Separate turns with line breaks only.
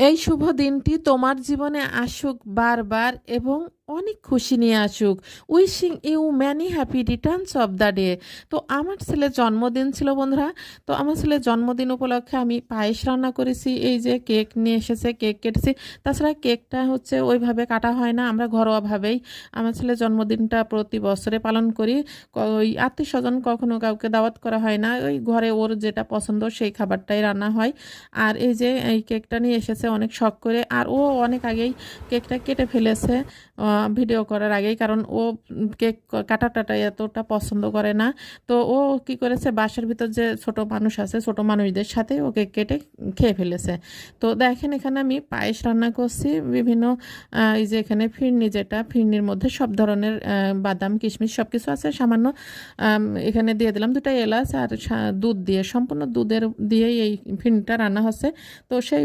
এই শুভ দিনটি তোমার জীবনে আসুক বারবার এবং অনেক খুশি নিয়ে আসুক। Wishing you many happy returns of the day. তো আমার ছেলের জন্মদিন ছিল বন্ধুরা। তো আমার ছেলের জন্মদিন উপলক্ষে আমি পায়েস রান্না করেছি, এই যে কেক নিয়ে এসেছে, কেক কেটেছি। তাছাড়া কেকটা হচ্ছে ওইভাবে কাটা হয় না, আমরা ঘরোয়াভাবেই আমার ছেলের জন্মদিনটা প্রতি বছরে পালন করি। ওই আত্মীয় স্বজন কখনো কাউকে দাওয়াত করা হয় না, ওই ঘরে ওর যেটা পছন্দ সেই খাবারটাই রান্না হয়। আর এই যে এই কেকটা নিয়ে এসেছে অনেক শখ করে, আর ও অনেক আগেই কেকটা কেটে ফেলেছে ভিডিও করার আগেই, কারণ ও কেক কাটাটাটা এতটা পছন্দ করে না। তো ও কি করেছে, বাসার ভিতর যে ছোট মানুষ আছে, ছোট মানুষদের সাথে ও কেক কেটে খেয়ে ফেলেছে। তো দেখেন এখানে আমি পায়েস রান্না করছি বিভিন্ন এই যে এখানে ফিরনি, যেটা ফিরনির মধ্যে সব ধরনের বাদাম কিশমিশ সব কিছু আছে, সামান্য এখানে দিয়ে দিলাম দুটা এলাচ আর দুধ দিয়ে, সম্পূর্ণ দুধের দিয়েই এই ফিরনিটা রান্না হচ্ছে। তো সেই